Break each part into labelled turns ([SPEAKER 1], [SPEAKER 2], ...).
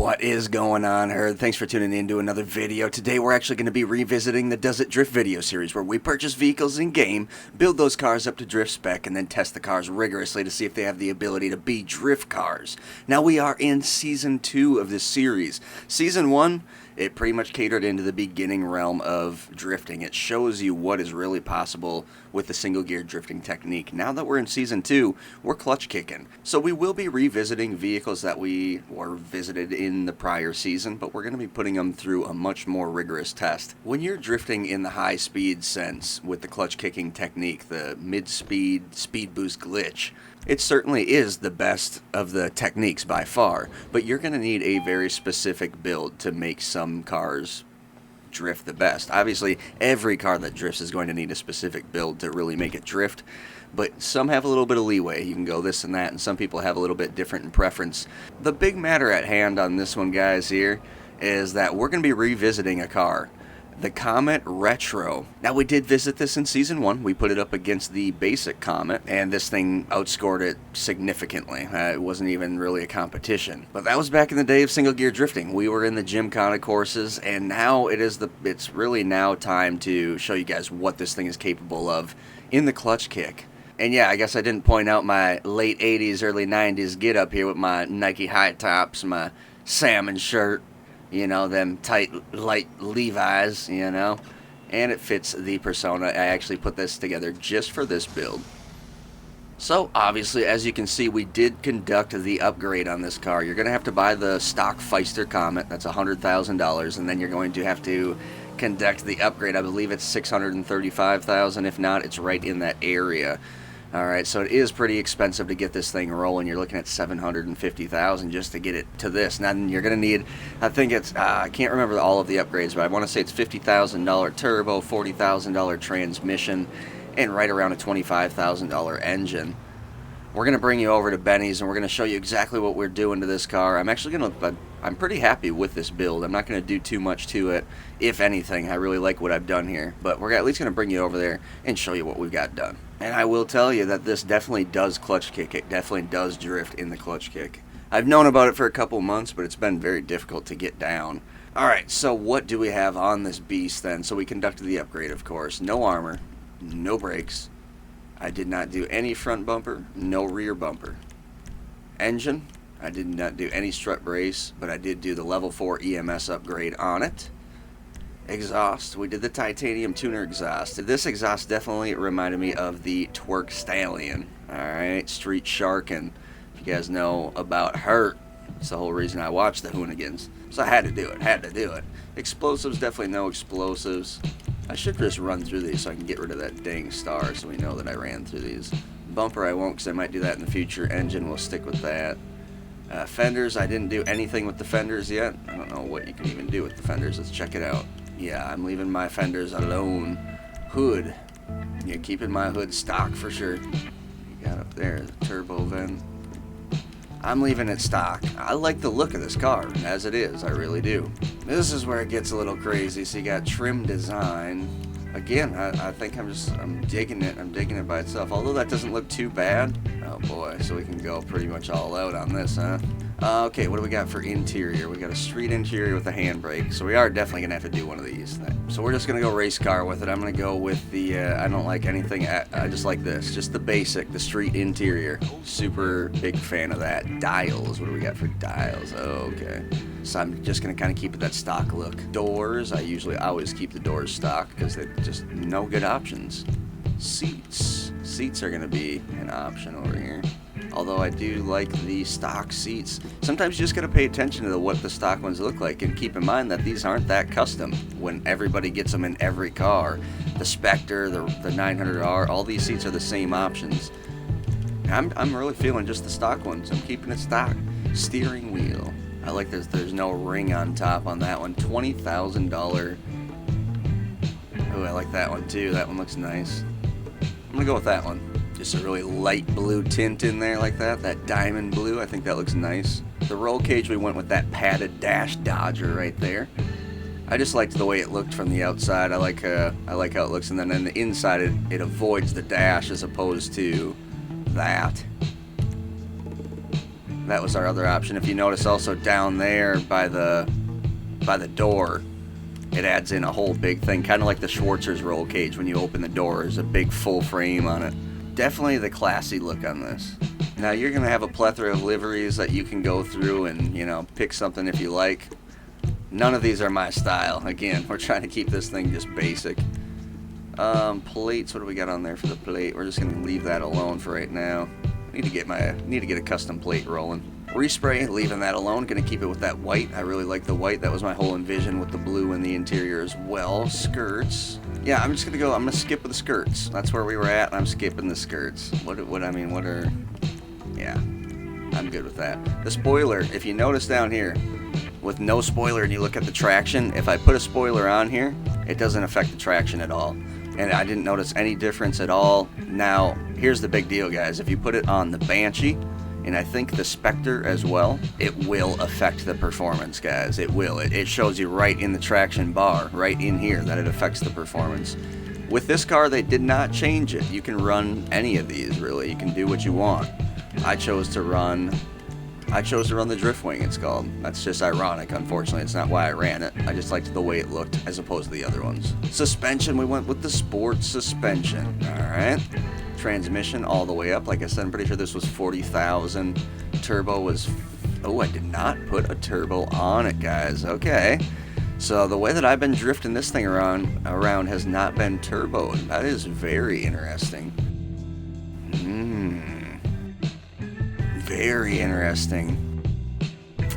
[SPEAKER 1] What is going on, Herd? Thanks for tuning in to another video. Today we're actually going to be revisiting the Does It Drift video series, where we purchase vehicles in-game, build those cars up to drift spec, and then test the cars rigorously to see if they have the ability to be drift cars. Now we are in Season 2 of this series. Season 1, it pretty much catered into the beginning realm of drifting. It shows you what is really possible with the single gear drifting technique. Now that we're in Season 2, we're clutch kicking. So we will be revisiting vehicles that we were visited in the prior season, but we're going to be putting them through a much more rigorous test. When you're drifting in the high speed sense with the clutch kicking technique, the mid-speed speed boost glitch, it certainly is the best of the techniques by far, but you're going to need a very specific build to make some cars drift the best. Obviously, every car that drifts is going to need a specific build to really make it drift, but some have a little bit of leeway. You can go this and that, and some people have a little bit different in preference. The big matter at hand on this one, guys, here, is that we're going to be revisiting a car. The Comet Retro. Now, we did visit this in Season 1. We put it up against the basic Comet, and this thing outscored it significantly. It wasn't even really a competition. But that was back in the day of single gear drifting. We were in the Gymkhana courses, and now it's really now time to show you guys what this thing is capable of in the clutch kick. And yeah, I guess I didn't point out my late 80s, early 90s get up here with my Nike high tops, my salmon shirt, you know, them tight, light Levi's, you know, and it fits the persona. I actually put this together just for this build. So, obviously, as you can see, we did conduct the upgrade on this car. You're going to have to buy the stock Pfister Comet. That's $100,000, and then you're going to have to conduct the upgrade. I believe it's $635,000. If not, it's right in that area. Alright, so it is pretty expensive to get this thing rolling. You're looking at $750,000 just to get it to this. Now, you're going to need, I think it's, I can't remember all of the upgrades, but I want to say it's $50,000 turbo, $40,000 transmission, and right around a $25,000 engine. We're going to bring you over to Benny's, and we're going to show you exactly what we're doing to this car. I'm pretty happy with this build. I'm not going to do too much to it. If anything, I really like what I've done here. But we're at least going to bring you over there and show you what we've got done. And I will tell you that this definitely does clutch kick. It definitely does drift in the clutch kick. I've known about it for a couple months, but it's been very difficult to get down. Alright, so what do we have on this beast then? So we conducted the upgrade, of course. No armor, no brakes. I did not do any front bumper, no rear bumper. Engine, I did not do any strut brace, but I did do the level 4 EMS upgrade on it. Exhaust, we did the titanium tuner exhaust. This exhaust definitely reminded me of the Twerk Stallion. Alright, Street Shark, and if you guys know about her, it's the whole reason I watched the Hoonigans. So I had to do it, Explosives, definitely no explosives. I should just run through these so I can get rid of that dang star so we know that I ran through these. Bumper I won't, because I might do that in the future. Engine will stick with that. Fenders, I didn't do anything with the fenders yet. I don't know what you can even do with the fenders. Let's check it out. Yeah, I'm leaving my fenders alone. Hood. Yeah, keeping my hood stock for sure. You got up there, the turbo vent. I'm leaving it stock. I like the look of this car, as it is, I really do. This is where it gets a little crazy. So you got trim design. Again, I think I'm digging it by itself. Although that doesn't look too bad. Oh boy, so we can go pretty much all out on this, huh? Okay, what do we got for interior? We got a street interior with a handbrake, so we are definitely going to have to do one of these. So we're just going to go race car with it. I'm going to go with the, I don't like anything, I just like this. Just the basic, the street interior. Super big fan of that. Dials, what do we got for dials? Oh, okay. So I'm just going to kind of keep it that stock look. Doors, I always keep the doors stock because they're just no good options. Seats. Seats are going to be an option over here. Although I do like the stock seats. Sometimes you just gotta pay attention to what the stock ones look like, and keep in mind that these aren't that custom when everybody gets them in every car. The Spectre, the 900R, all these seats are the same options. I'm really feeling just the stock ones. I'm keeping it stock. Steering wheel. I like there's no ring on top on that one. $20,000. Oh, I like that one too. That one looks nice. I'm gonna go with that one. Just a really light blue tint in there like that diamond blue. I think that looks nice. The roll cage, we went with that padded dash Dodger right there. I just liked the way it looked from the outside. I like how it looks, and then on the inside it avoids the dash as opposed to that. That was our other option. If you notice also down there by the door, it adds in a whole big thing, kind of like the Schwarzer's roll cage. When you open the door, there's a big full frame on it. Definitely the classy look on this. Now you're going to have a plethora of liveries that you can go through and, you know, pick something if you like. None of these are my style. Again, we're trying to keep this thing just basic. Plates, what do we got on there for the plate? We're just going to leave that alone for right now. Need to get a custom plate rolling. Respray, leaving that alone. Gonna keep it with that white. I really like the white. That was my whole envision with the blue in the interior as well. Skirts. Yeah, I'm gonna skip with the skirts. That's where we were at. I'm skipping the skirts. Yeah, I'm good with that. The spoiler, if you notice down here, with no spoiler and you look at the traction, if I put a spoiler on here, it doesn't affect the traction at all. And I didn't notice any difference at all. Now, here's the big deal, guys. If you put it on the Banshee, and I think the Spectre as well, it will affect the performance, guys. It will. It shows you right in the traction bar, right in here, that it affects the performance. With this car, they did not change it. You can run any of these, really. You can do what you want. I chose to run the drift wing, it's called. That's just ironic, unfortunately. It's not why I ran it. I just liked the way it looked as opposed to the other ones. Suspension, we went with the sport suspension. Alright. Transmission all the way up. Like I said, I'm pretty sure this was 40,000. Turbo was... Oh, I did not put a turbo on it, guys. Okay. So the way that I've been drifting this thing around has not been turboed. That is very interesting. Very interesting.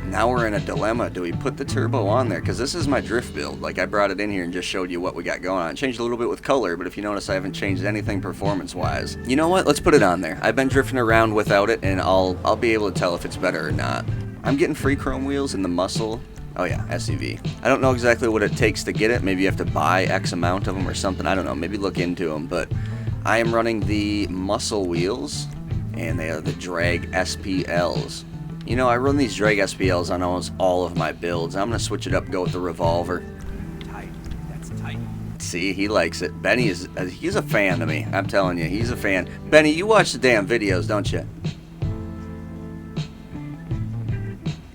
[SPEAKER 1] Now we're in a dilemma. Do we put the turbo on there? Because this is my drift build. Like, I brought it in here and just showed you what we got going on. Changed a little bit with color, but if you notice, I haven't changed anything performance-wise. You know what? Let's put it on there. I've been drifting around without it, and I'll be able to tell if it's better or not. I'm getting free chrome wheels in the muscle. Oh yeah, SUV. I don't know exactly what it takes to get it. Maybe you have to buy X amount of them or something. I don't know. Maybe look into them. But I am running the muscle wheels, and they are the drag SPLs. You know, I run these drag SPLs on almost all of my builds. I'm going to switch it up and go with the revolver.
[SPEAKER 2] Tight. That's tight.
[SPEAKER 1] See, he likes it. Benny he's a fan to me. I'm telling you, he's a fan. Benny, you watch the damn videos, don't you?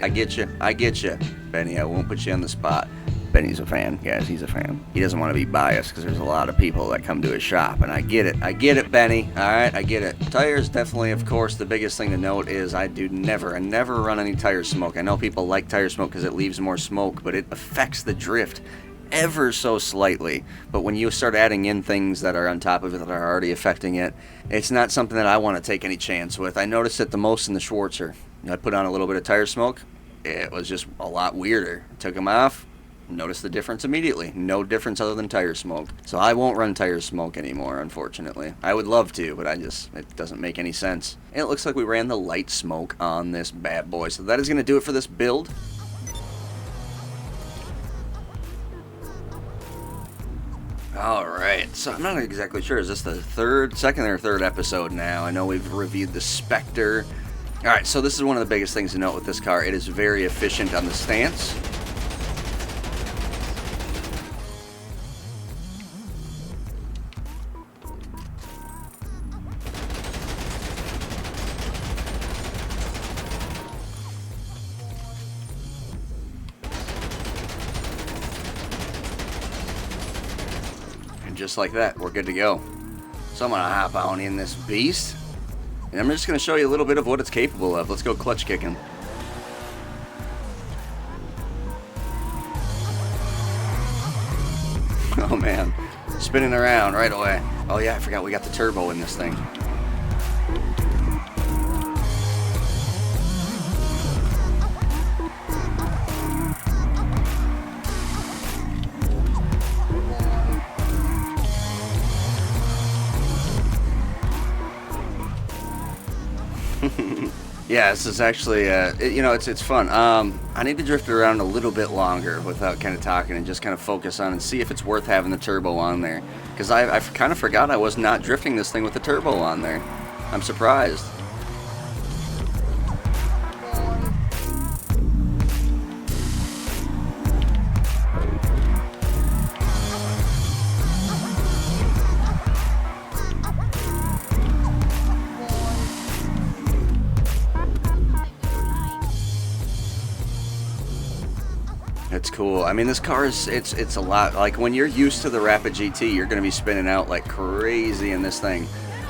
[SPEAKER 1] I get you. Benny, I won't put you on the spot. Benny's a fan, guys. He's a fan. He doesn't want to be biased because there's a lot of people that come to his shop, and I get it, Benny. All right, I get it. Tires, definitely, of course, the biggest thing to note is I never run any tire smoke. I know people like tire smoke because it leaves more smoke, but it affects the drift ever so slightly. But when you start adding in things that are on top of it that are already affecting it, it's not something that I want to take any chance with. I noticed it the most in the Schwarzer. I put on a little bit of tire smoke. It was just a lot weirder. Took them off. Notice the difference immediately. No difference other than tire smoke. So I won't run tire smoke anymore, unfortunately. I would love to, but it doesn't make any sense. And it looks like we ran the light smoke on this bad boy. So that is going to do it for this build. Alright, so I'm not exactly sure. Is this the second or third episode now? I know we've reviewed the Spectre. Alright, so this is one of the biggest things to note with this car. It is very efficient on the stance. Just like that, we're good to go. So I'm gonna hop on in this beast, and I'm just gonna show you a little bit of what it's capable of. Let's go clutch kicking. Oh man, spinning around right away. Oh yeah, I forgot we got the turbo in this thing. Yeah, this is actually, it's fun. I need to drift it around a little bit longer without kind of talking and just kind of focus on and see if it's worth having the turbo on there. Because I kind of forgot I was not drifting this thing with the turbo on there. I'm surprised. cool. I mean, this car is, it's a lot. Like, when you're used to the Rapid GT, you're going to be spinning out like crazy in this thing.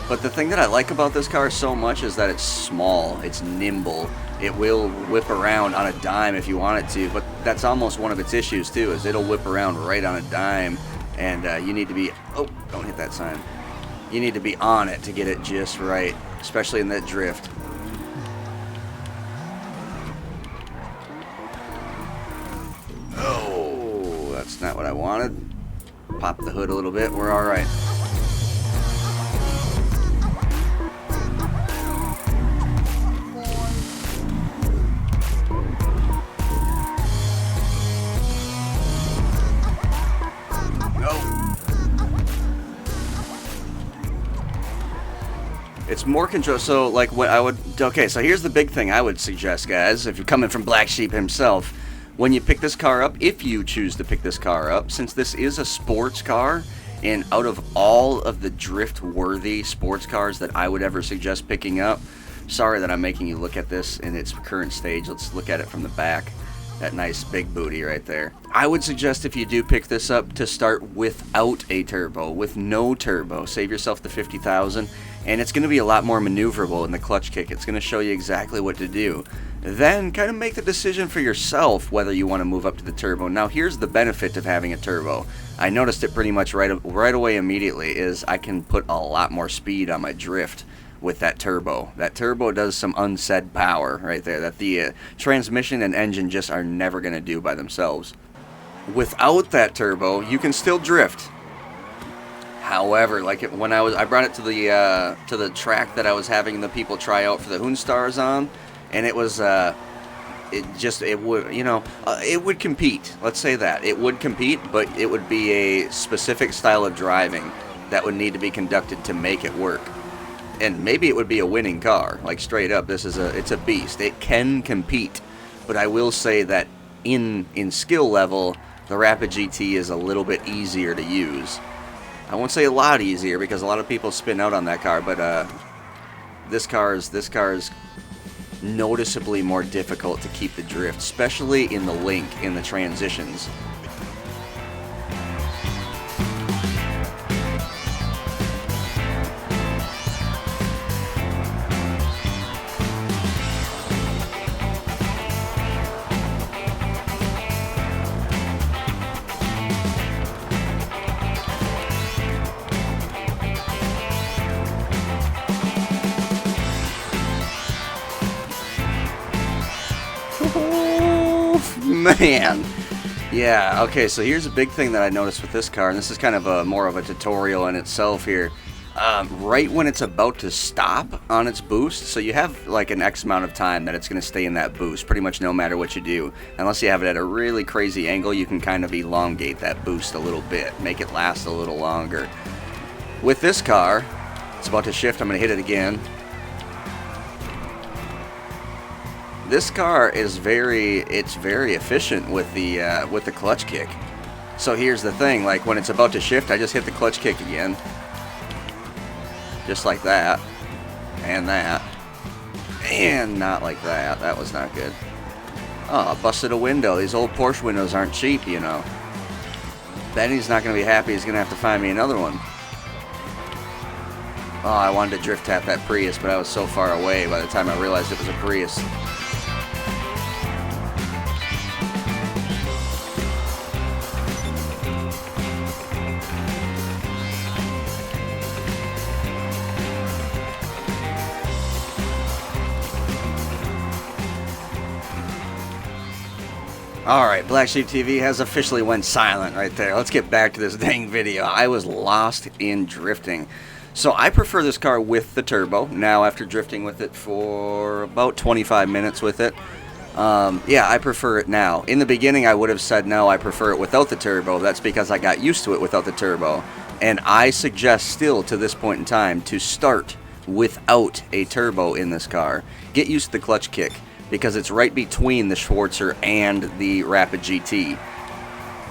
[SPEAKER 1] But the thing that I like about this car so much is that it's small, it's nimble. It will whip around on a dime if you want it to, but that's almost one of its issues too, is it'll whip around right on a dime, and you need to be, oh, don't hit that sign. You need to be on it to get it just right, especially in that drift. Oh, that's not what I wanted. Pop the hood a little bit, we're all right. It's more control. So, like, what I would. Okay, so here's the big thing I would suggest, guys. If you're coming from Black Sheep himself, when you pick this car up, if you choose to pick this car up, since this is a sports car, and out of all of the drift-worthy sports cars that I would ever suggest picking up, sorry that I'm making you look at this in its current stage. Let's look at it from the back. That nice big booty right there. I would suggest if you do pick this up to start without a turbo, with no turbo. Save yourself the $50,000, and it's going to be a lot more maneuverable in the clutch kick. It's going to show you exactly what to do. Then kind of make the decision for yourself whether you want to move up to the turbo. Now here's the benefit of having a turbo. I noticed it pretty much right away immediately, is I can put a lot more speed on my drift with that turbo. That turbo does some unsaid power right there that the transmission and engine just are never going to do by themselves. Without that turbo, you can still drift. However, like when I brought it to the track that I was having the people try out for the Hoonstars on, and it was it would compete. Let's say that it would compete, but it would be a specific style of driving that would need to be conducted to make it work. And maybe it would be a winning car, like straight up. It's a beast. It can compete, but I will say that in skill level, the Rapid GT is a little bit easier to use. I won't say a lot easier because a lot of people spin out on that car, but this car is noticeably more difficult to keep the drift, especially in the link, in the transitions. Man, yeah, okay, so here's a big thing that I noticed with this car, and this is kind of more of a tutorial in itself here. Right when it's about to stop on its boost, so you have like an X amount of time that it's going to stay in that boost, pretty much no matter what you do. Unless you have it at a really crazy angle, you can kind of elongate that boost a little bit, make it last a little longer. With this car, it's about to shift, I'm going to hit it again. This car is very efficient with the clutch kick. So here's the thing, like when it's about to shift, I just hit the clutch kick again. Just like that. And that. And not like that. That was not good. Oh, I busted a window. These old Porsche windows aren't cheap, you know. Benny's not going to be happy. He's going to have to find me another one. Oh, I wanted to drift tap that Prius, but I was so far away by the time I realized it was a Prius. Alright, Black Sheep TV has officially went silent right there. Let's get back to this dang video. I was lost in drifting. So I prefer this car with the turbo. Now after drifting with it for about 25 minutes with it, yeah, I prefer it now. In the beginning I would have said no, I prefer it without the turbo. That's because I got used to it without the turbo. And I suggest still to this point in time to start without a turbo in this car. Get used to the clutch kick, because it's right between the Schwarzer and the Rapid GT.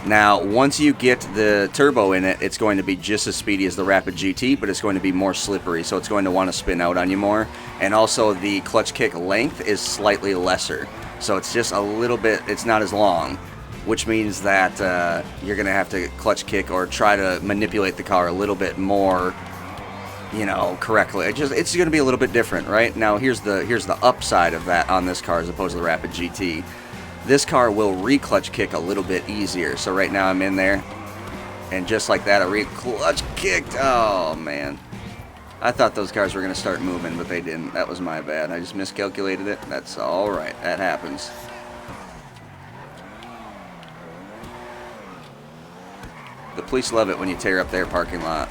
[SPEAKER 1] Now, once you get the turbo in it, it's going to be just as speedy as the Rapid GT, but it's going to be more slippery, so it's going to want to spin out on you more. And also, the clutch kick length is slightly lesser, so it's just a little bit, it's not as long. which means that you're going to have to clutch kick or try to manipulate the car a little bit more, you know, correctly. It's going to be a little bit different, right? Now here's the upside of that on this car as opposed to the Rapid GT. This car will re-clutch kick a little bit easier. So right now I'm in there, and just like that, I re-clutch kicked. Oh man, I thought those cars were going to start moving, but they didn't. That was my bad. I just miscalculated it. That's all right. That happens. The police love it when you tear up their parking lot.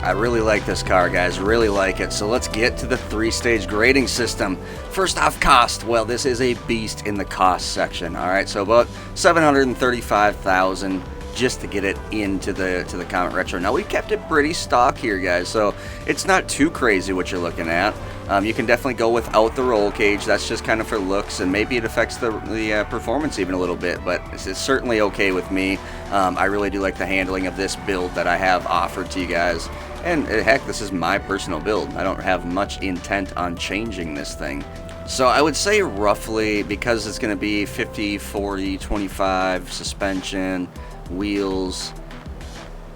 [SPEAKER 1] I really like this car, guys, really like it. So let's get to the 3-stage grading system. First off, cost. Well, this is a beast in the cost section. All right, so about $735,000 just to get it into the Comet Retro. Now we kept it pretty stock here, guys, so it's not too crazy what you're looking at. You can definitely go without the roll cage. That's just kind of for looks, and maybe it affects the performance even a little bit, but it's certainly okay with me. I really do like the handling of this build that I have offered to you guys. And heck, this is my personal build. I don't have much intent on changing this thing. So I would say roughly, because it's going to be 50, 40, 25, suspension, wheels,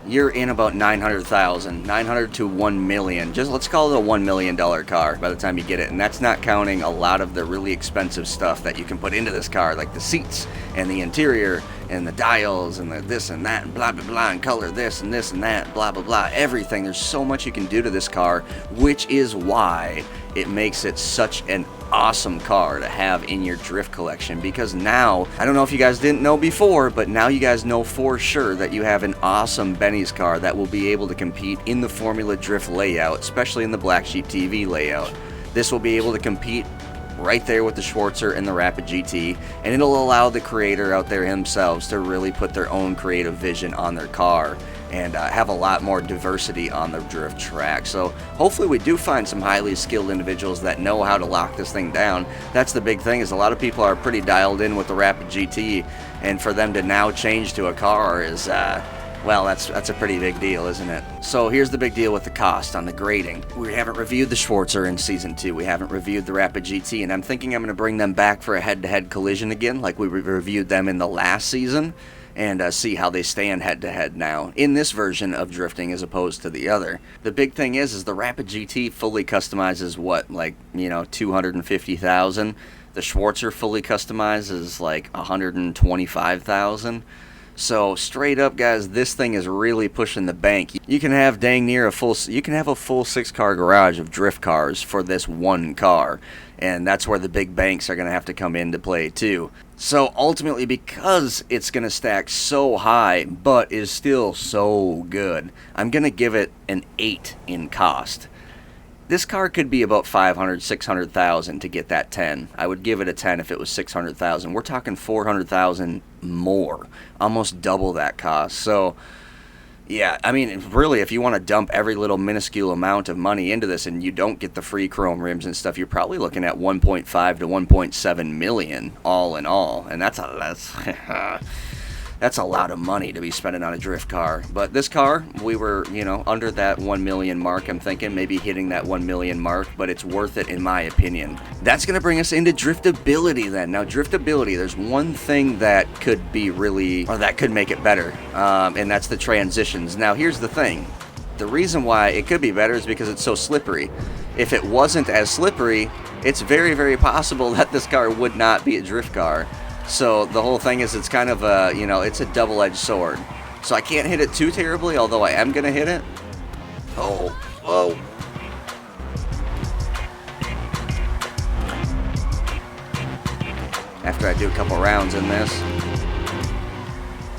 [SPEAKER 1] you're in about 900,000, 900 to 1 million. Just let's call it a $1 million car by the time you get it. And that's not counting a lot of the really expensive stuff that you can put into this car, like the seats and the interior and the dials and the this and that and blah blah blah, and color this and that, blah blah blah, everything. There's so much you can do to this car, which is why it makes it such an awesome car to have in your drift collection. Because now, I don't know if you guys didn't know before, but now you guys know for sure that you have an awesome Benny's car that will be able to compete in the Formula Drift layout, especially in the BlacksheepTV layout. This will be able to compete right there with the Schwarzer and the Rapid GT, and it'll allow the creator out there themselves to really put their own creative vision on their car and have a lot more diversity on the drift track. So hopefully we do find some highly skilled individuals that know how to lock this thing down. That's the big thing, is a lot of people are pretty dialed in with the Rapid GT, and for them to now change to a car is well, that's a pretty big deal, isn't it? So here's the big deal with the cost on the grading. We haven't reviewed the Schwarzer in Season 2. We haven't reviewed the Rapid GT, and I'm thinking I'm going to bring them back for a head-to-head collision again, like we reviewed them in the last season, and see how they stand head-to-head now in this version of drifting as opposed to the other. The big thing is the Rapid GT fully customizes what, like, you know, $250,000. The Schwarzer fully customizes like $125,000. So straight up, guys, this thing is really pushing the bank. You can have dang near a full 6-car garage of drift cars for this one car, and that's where the big banks are going to have to come into play too. So ultimately, because it's going to stack so high but is still so good, I'm going to give it an 8 in cost. This car could be about $500,000, $600,000 to get that 10. I would give it a 10 if it was $600,000. We're talking $400,000 more, almost double that cost. So, yeah, I mean, really, if you want to dump every little minuscule amount of money into this and you don't get the free chrome rims and stuff, you're probably looking at 1.5 to 1.7 million all in all, and that's a lot of money to be spending on a drift car. But this car, we were, you know, under that 1 million mark. I'm thinking maybe hitting that 1 million mark, but it's worth it in my opinion. That's going to bring us into driftability then. Now, driftability, there's one thing that could be really, or that could make it better, and that's the transitions. Now, here's the thing. The reason why it could be better is because it's so slippery. If it wasn't as slippery, it's very, very possible that this car would not be a drift car. So the whole thing is, it's kind of a, you know, it's a double-edged sword. So I can't hit it too terribly, although I am going to hit it. Oh, whoa. After I do a couple rounds in this.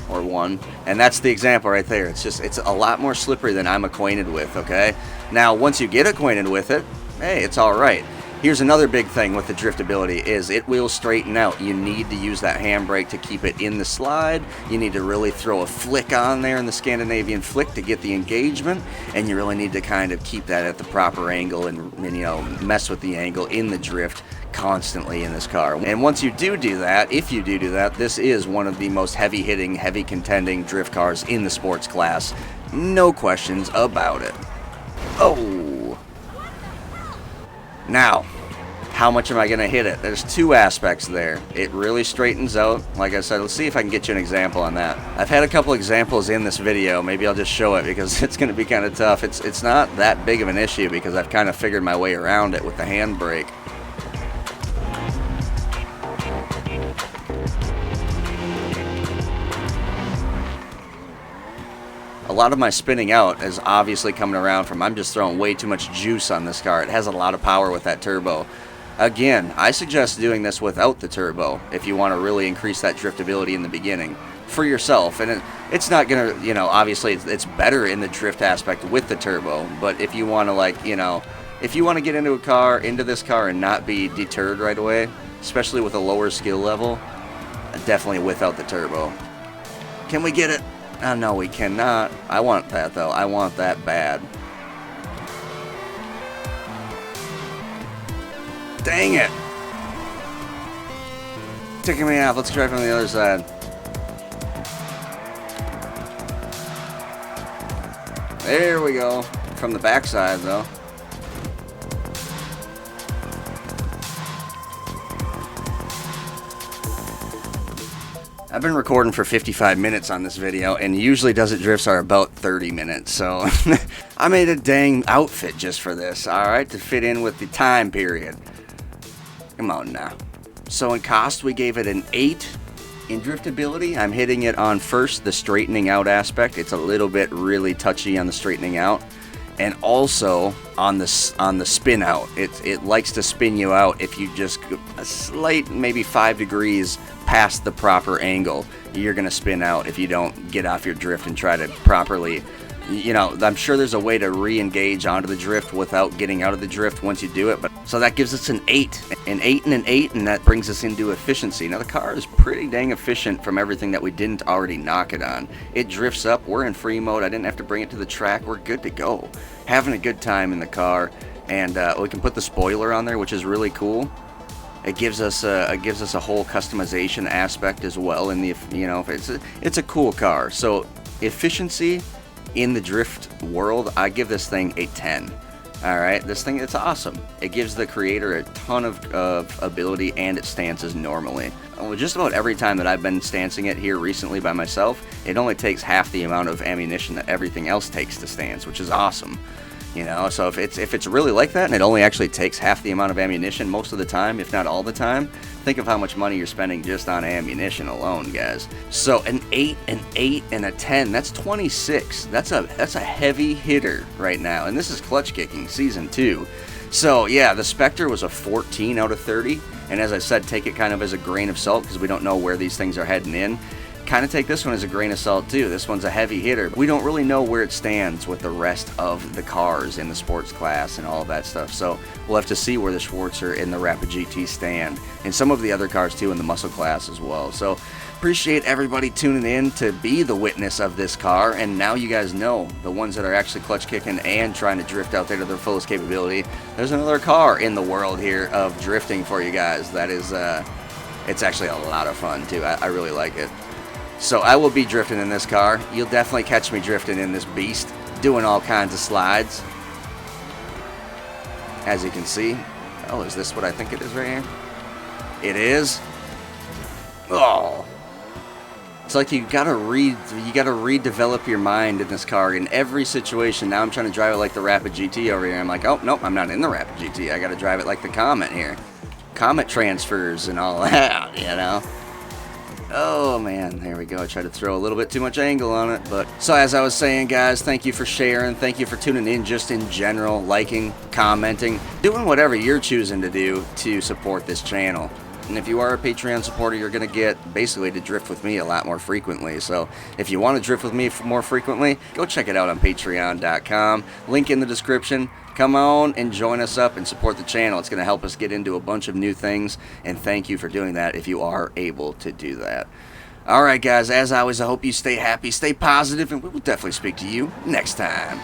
[SPEAKER 1] Or one. And that's the example right there. It's a lot more slippery than I'm acquainted with, okay? Now, once you get acquainted with it, hey, it's all right. Here's another big thing with the driftability is it will straighten out. You need to use that handbrake to keep it in the slide. You need to really throw a flick on there in the Scandinavian flick to get the engagement, and you really need to kind of keep that at the proper angle and you know, mess with the angle in the drift constantly in this car. And once you do that, if you do that, this is one of the most heavy-hitting, heavy-contending drift cars in the sports class. No questions about it. Oh! Now, how much am I going to hit it? There's two aspects there. It really straightens out. Like I said, let's see if I can get you an example on that. I've had a couple examples in this video. Maybe I'll just show it because it's going to be kind of tough. It's not that big of an issue because I've kind of figured my way around it with the handbrake. A lot of my spinning out is obviously coming around from I'm just throwing way too much juice on this car. It has a lot of power with that turbo. Again, I suggest doing this without the turbo if you want to really increase that driftability in the beginning for yourself. And it's not going to, obviously it's better in the drift aspect with the turbo. But if you want to if you want to get into this car and not be deterred right away, especially with a lower skill level, definitely without the turbo. Can we get it? Oh, no, we cannot. I want that, though. I want that bad. Dang it. Ticking me off. Let's try from the other side. There we go. From the back side, though. I've been recording for 55 minutes on this video, and usually Does It Drifts are about 30 minutes, so I made a dang outfit just for this, alright, to fit in with the time period. Come on now. So in cost, we gave it an 8. In driftability, I'm hitting it on first, the straightening out aspect. It's a little bit really touchy on the straightening out. And also on the spin out. It likes to spin you out if you just a slight, maybe 5 degrees past the proper angle. You're going to spin out if you don't get off your drift and try to properly, I'm sure there's a way to re-engage onto the drift without getting out of the drift once you do it. But so that gives us an 8. An 8 and an 8, and that brings us into efficiency. Now the car is pretty dang efficient from everything that we didn't already knock it on. It drifts up. We're in free mode. I didn't have to bring it to the track. We're good to go. Having a good time in the car, and we can put the spoiler on there, which is really cool. It gives us a whole customization aspect as well. In the it's a cool car. So efficiency in the drift world, I give this thing a 10. All right, this thing, it's awesome. It gives the creator a ton of ability, and it stances normally. Just about every time that I've been stancing it here recently by myself, it only takes half the amount of ammunition that everything else takes to stance, which is awesome. So if it's really like that, and it only actually takes half the amount of ammunition most of the time, if not all the time, think of how much money you're spending just on ammunition alone, guys. So an 8, an 8, and a 10, that's 26. That's a heavy hitter right now, and this is Clutch Kicking Season 2. So yeah, the Spectre was a 14 out of 30, and as I said, take it kind of as a grain of salt because we don't know where these things are heading in. Kind of take this one as a grain of salt too. This one's a heavy hitter. We don't really know where it stands with the rest of the cars in the sports class and all of that stuff. So we'll have to see where the Schwarzer and the Rapid GT stand, and some of the other cars too in the muscle class as well. So appreciate everybody tuning in to be the witness of this car, and now you guys know, the ones that are actually clutch kicking and trying to drift out there to their fullest capability, there's another car in the world here of drifting for you guys. That is it's actually a lot of fun too. I really like it. So I will be drifting in this car. You'll definitely catch me drifting in this beast, doing all kinds of slides. As you can see. Oh, is this what I think it is right here? It is. Oh. It's like you gotta redevelop your mind in this car in every situation. Now I'm trying to drive it like the Rapid GT over here. I'm like, oh, nope, I'm not in the Rapid GT. I gotta drive it like the Comet here. Comet transfers and all that, Oh man, there we go. I tried to throw a little bit too much angle on it, but so as I was saying, guys, thank you for sharing, thank you for tuning in just in general, liking, commenting, doing whatever you're choosing to do to support this channel. And if you are a Patreon supporter, you're going to get basically to drift with me a lot more frequently. So if you want to drift with me more frequently, go check it out on patreon.com. Link in the description. Come on and join us up and support the channel. It's going to help us get into a bunch of new things, and thank you for doing that if you are able to do that. Alright guys, as always, I hope you stay happy, stay positive, and we will definitely speak to you next time.